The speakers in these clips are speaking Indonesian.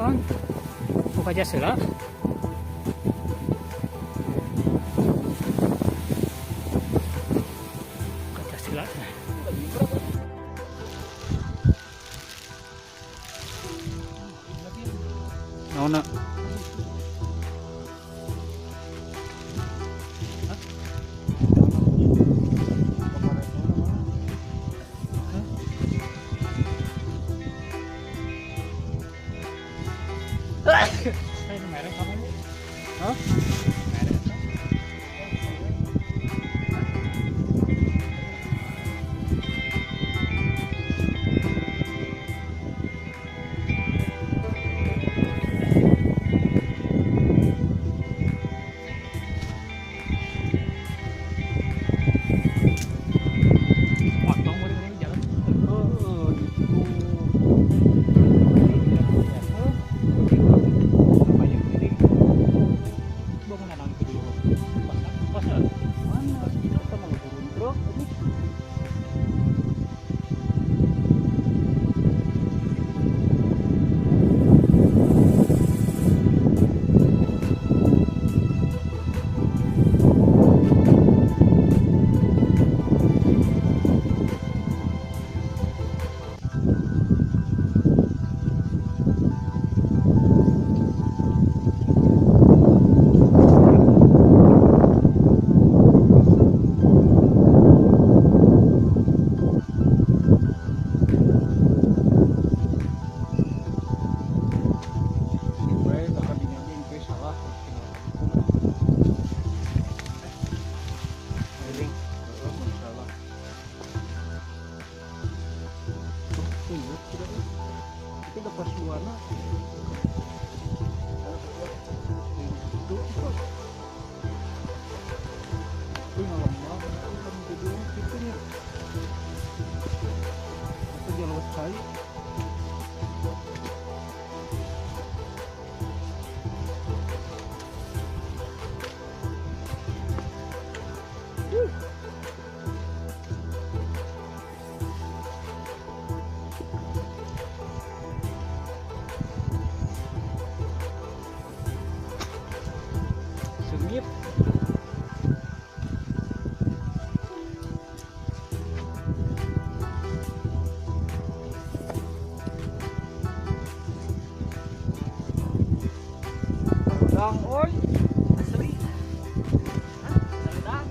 naon buka jasela buka jasela naon na Kayak merek apa nih? Hah? Merek apa? Potong boleh jalan. Oh, gitu. Itu lepas warna itu malam malam video gitu ya itu jalan cai sengit udang oi asli hah udang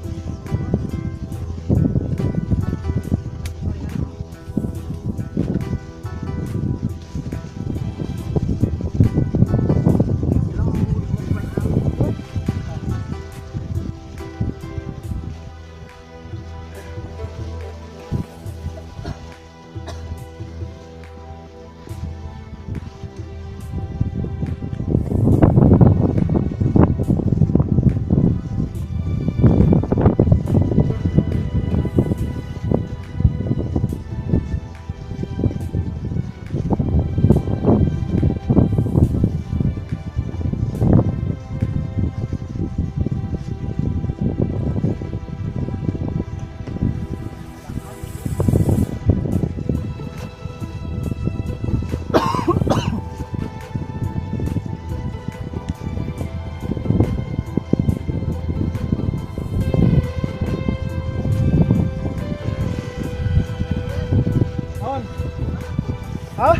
hah?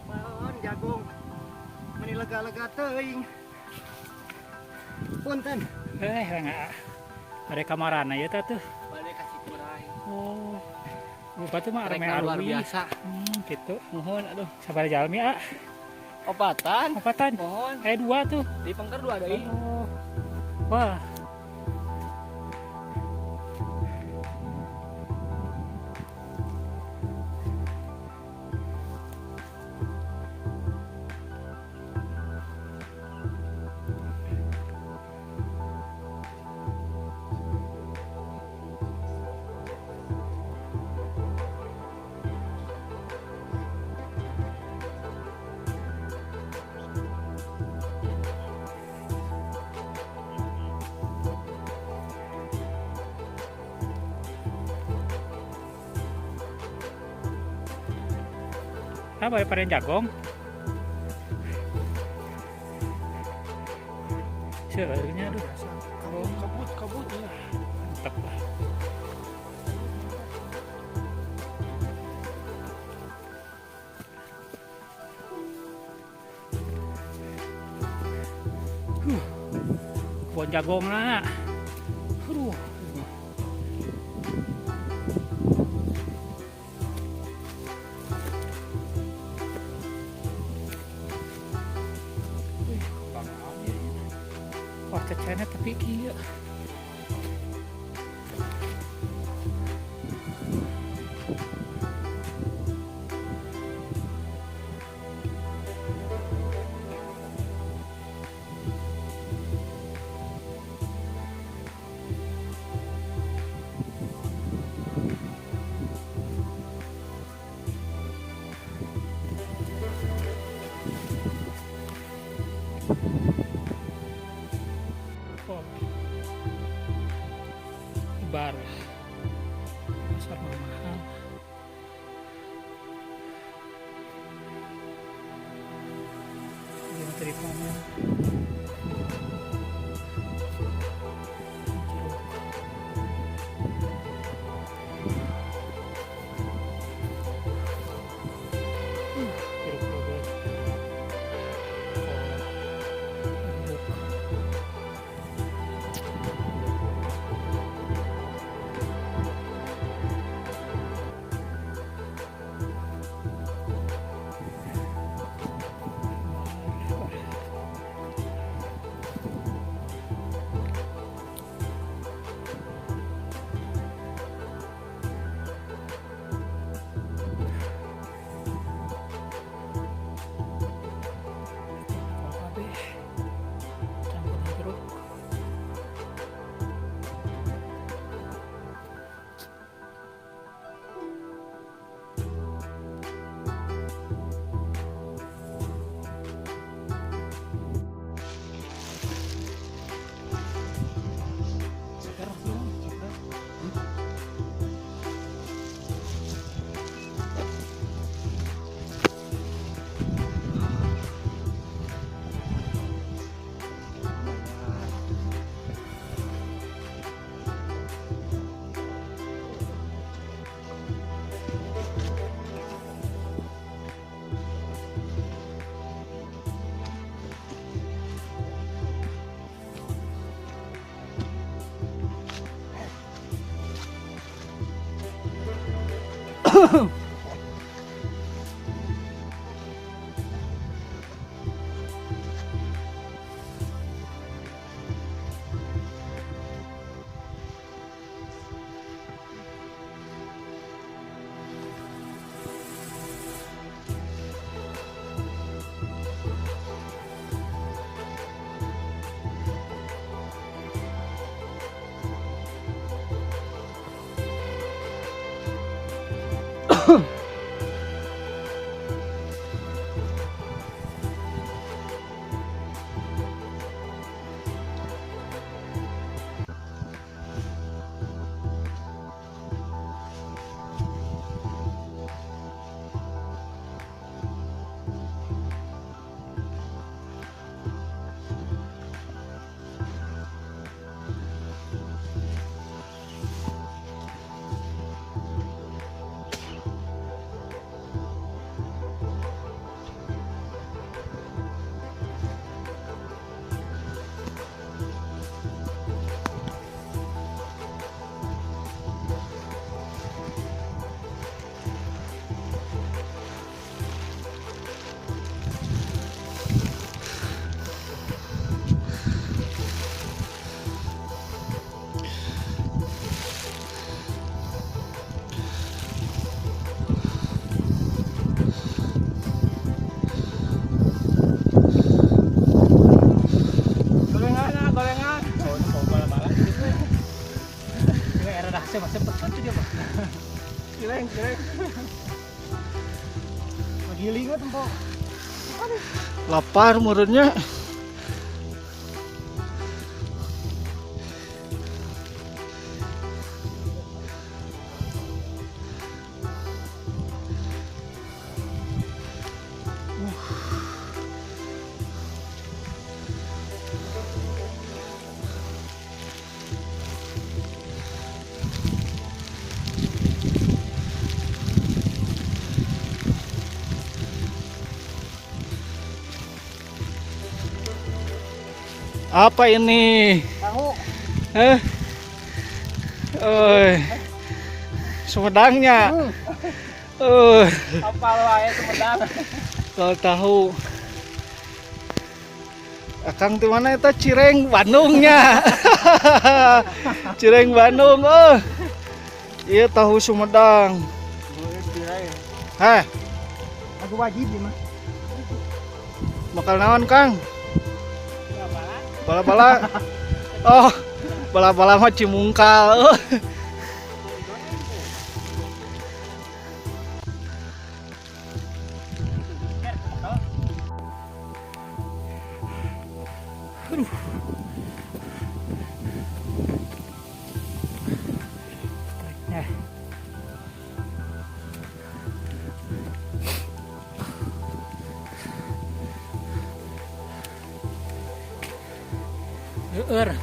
Maon jagung meni lega-lega teuing. Punten. Enggak ada kamarana ya tuh. Balik kasih kurai. Oh. Lupa tuh mah arme Luar arwi. biasa. Gitu. Mohon aduh. Sabar jalmi ah. Opatan. Mohon. Kayak dua tuh. Di pengker dua deui. Oh. Wah. Eta varian jagong. Sebenarnya aduh. Kabut ya. Mantap lah. Kebun jagong lah. Aduh. Wah, cecena tapi kieu. Bar pasar mahal. Yang terima masih pecut dia mah. Kileng. Magiling we tempo. Lapar meureunnya. Apa ini? Tahu. Eh? Sumedangnya. Apa lo aja Sumedang? Kalau tahu. Akang di mana itu Cireng Bandungnya. Cireng Bandung. Iya tahu Sumedang. Heh, Aku wajib nih mah. bakal naon Kang? Bala-bala. Oh, bala-bala mah Cimungkal.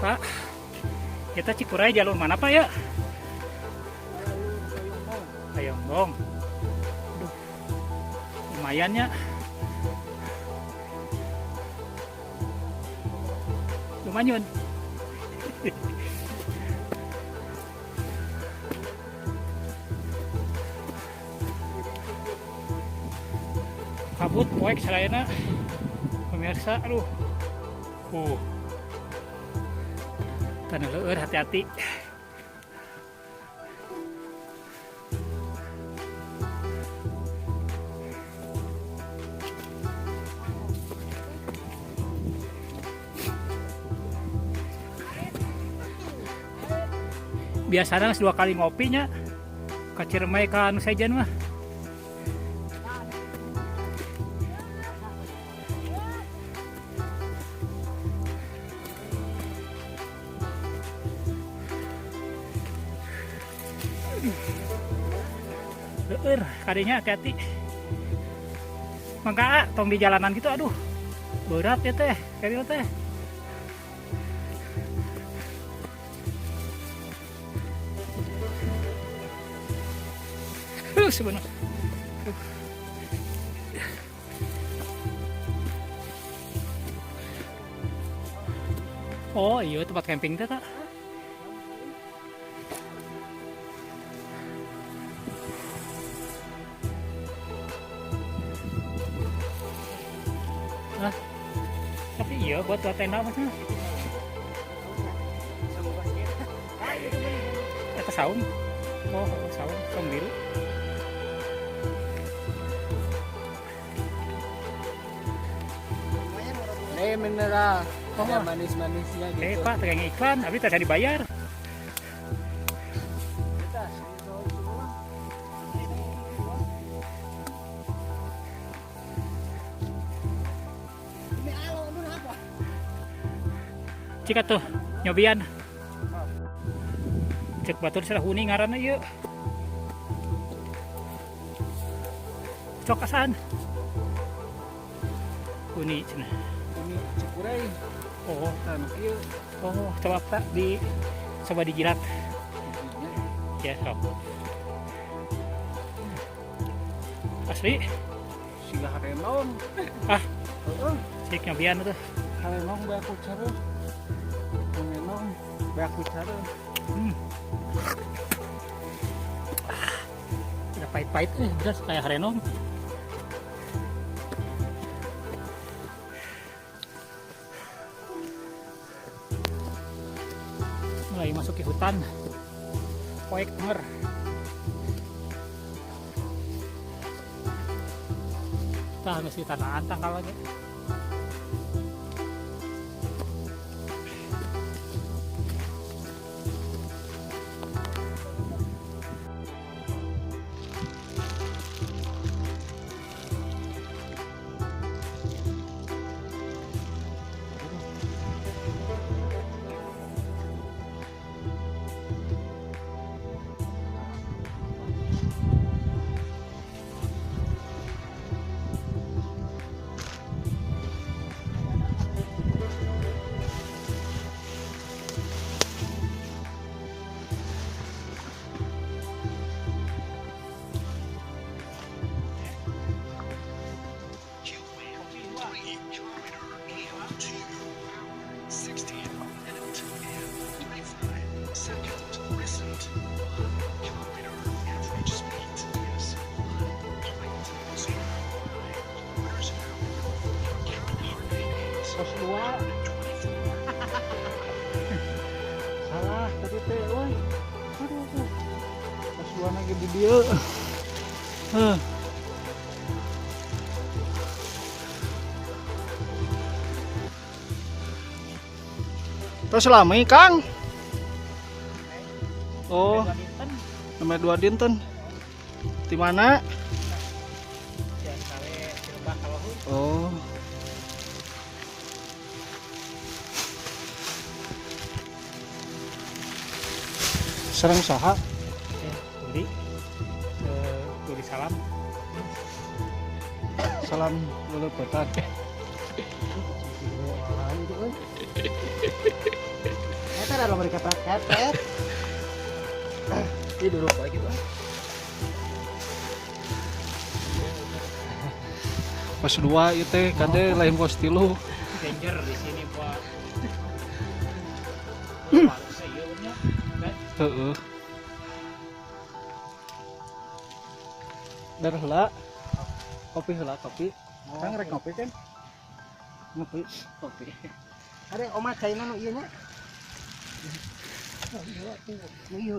Pak. Kita Cikuray jalur mana Pak ya? Ayonggong. Aduh. Lumayan ya. Lumayan. Kabut poek sarayana. Pemirsa, aduh. Tanah leueur hati-hati. Biasanya 2 kali ngopinya. Kaciremai ka anu sajen mah. Kadinya hati-hati. Mangka tong di jalanan gitu aduh. Berat ya teh, kayak teh. Sebenarnya. Oh iya tempat camping teh tak. Tapi iya buat tenda maksudnya. Eta saung. Oh, saung biru. Mineral. Ada manis-manisnya gitu. Pak, tegang iklan, tapi tidak dibayar. Cika tuh nyobian. Cek batur sareng huni ngaranna ieu. Cok asan. Huni cenah. Ini Cikuray. Oh, Tanah ieu. oh, coba dijilat. Ya, sok. Asli. Siga harenom. Ah, Heeh. cek nyobian tuh. Harenom bae aku cara. Harenom bae aku cara. Udah pahit-pahit beras kayak harenom. Mulai masuk ke hutan. Poek denger. Tah mesti tanah antang kalau lagi. Pos 2. Salah tadi teh, woi. Aduh. Pos 2 lagi di dieu. Terus lami Kang. Oh, nomor 2 dinten. Di mana? Ya kali Cirebah kalau Oh. Serang saha? Tuli. Tuli salam. Salam lelepetan. Eta ada nomor kepet. Ini dulu apa gitu. Pos 2 itu kade lain pos 3. Danger di sini, Pak. Sayurnya kan Heeh. Dar heula. Kopi heula, kopi. Kang rek ngopi kan? Ngopi. Kopi. Ada omat kayak nu ieu nya. Nu ieu.